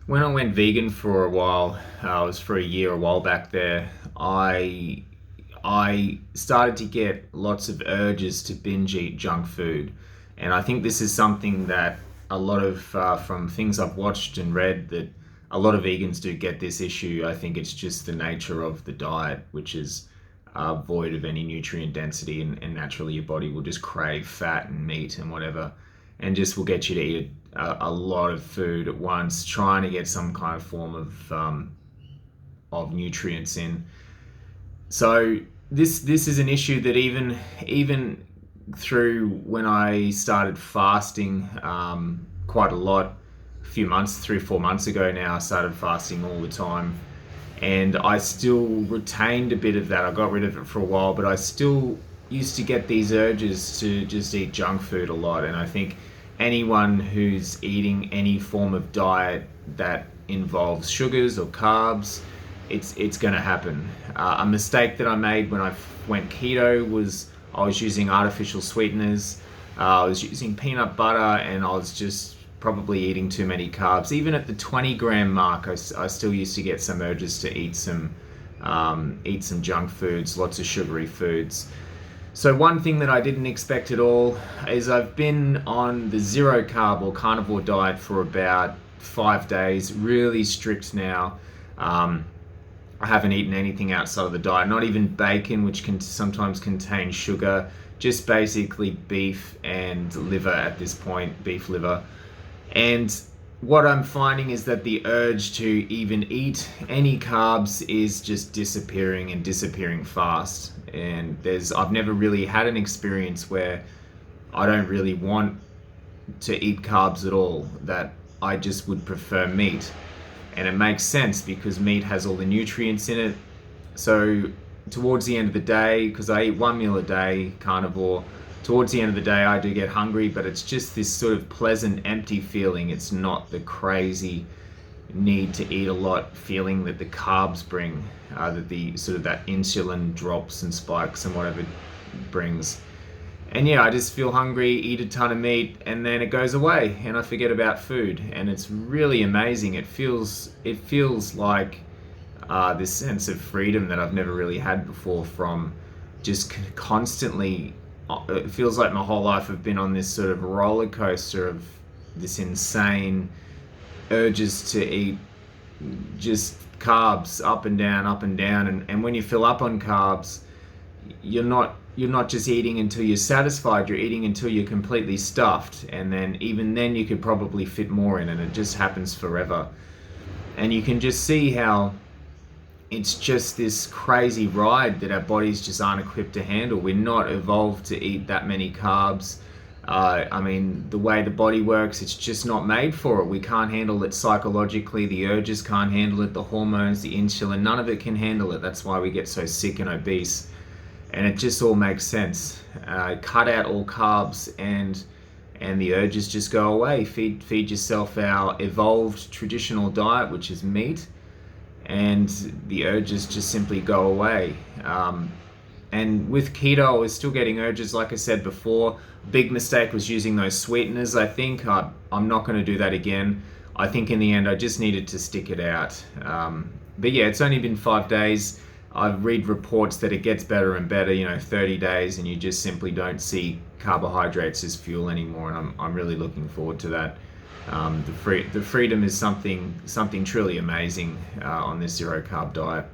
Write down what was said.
When I went vegan for a while, it was for a year, a while back there. I started to get lots of urges to binge eat junk food, and I think this is something that a lot of from things I've watched and read that a lot of vegans do get this issue. I think it's just the nature of the diet, which is void of any nutrient density, and naturally your body will just crave fat and meat and whatever, and just will get you to eat a lot of food at once, trying to get some kind of form of nutrients in. So this is an issue that even through when I started fasting quite a lot, a few months, 3 or 4 months ago now, I started fasting all the time, and I still retained a bit of that. I got rid of it for a while, but I still used to get these urges to just eat junk food a lot. And I think anyone who's eating any form of diet that involves sugars or carbs, it's going to happen. A mistake that I made when I went keto was I was using artificial sweeteners. I was using peanut butter, and I was just probably eating too many carbs. Even at the 20-gram mark, I still used to get some urges to eat some junk foods, lots of sugary foods. So one thing that I didn't expect at all is I've been on the zero carb or carnivore diet for about 5 days, really strict now. I haven't eaten anything outside of the diet, not even bacon, which can sometimes contain sugar, just basically beef and liver at this point, beef liver. And what I'm finding is that the urge to even eat any carbs is just disappearing and disappearing fast. And I've never really had an experience where I don't really want to eat carbs at all, that I just would prefer meat. And it makes sense because meat has all the nutrients in it. So towards the end of the day, because I eat one meal a day, carnivore, towards the end of the day I do get hungry, but it's just this sort of pleasant empty feeling. It's not the crazy need to eat a lot feeling that the carbs bring, that the sort of that insulin drops and spikes and whatever brings. And yeah, I just feel hungry, eat a ton of meat, and then it goes away, and I forget about food, and it's really amazing. It feels like this sense of freedom that I've never really had before, from just constantly. It feels like my whole life I've been on this sort of roller coaster of this insane urges to eat just carbs up and down, and when you fill up on carbs, you're not just eating until you're satisfied, you're eating until you're completely stuffed, and then even then you could probably fit more in, and it just happens forever. And you can just see how it's just this crazy ride that our bodies just aren't equipped to handle. We're not evolved to eat that many carbs. I mean, the way the body works, it's just not made for it. We can't handle it psychologically. The urges can't handle it. The hormones, the insulin, none of it can handle it. That's why we get so sick and obese. And it just all makes sense. Cut out all carbs, and the urges just go away. Feed yourself our evolved traditional diet, which is meat, and the urges just simply go away. And with keto, I was still getting urges, like I said before. Big mistake was using those sweeteners. I think I'm not going to do that again. I think in the end, I just needed to stick it out. But yeah, it's only been 5 days. I read reports that it gets better and better, 30 days, and you just simply don't see carbohydrates as fuel anymore. And I'm really looking forward to that. The freedom is something truly amazing on this zero carb diet.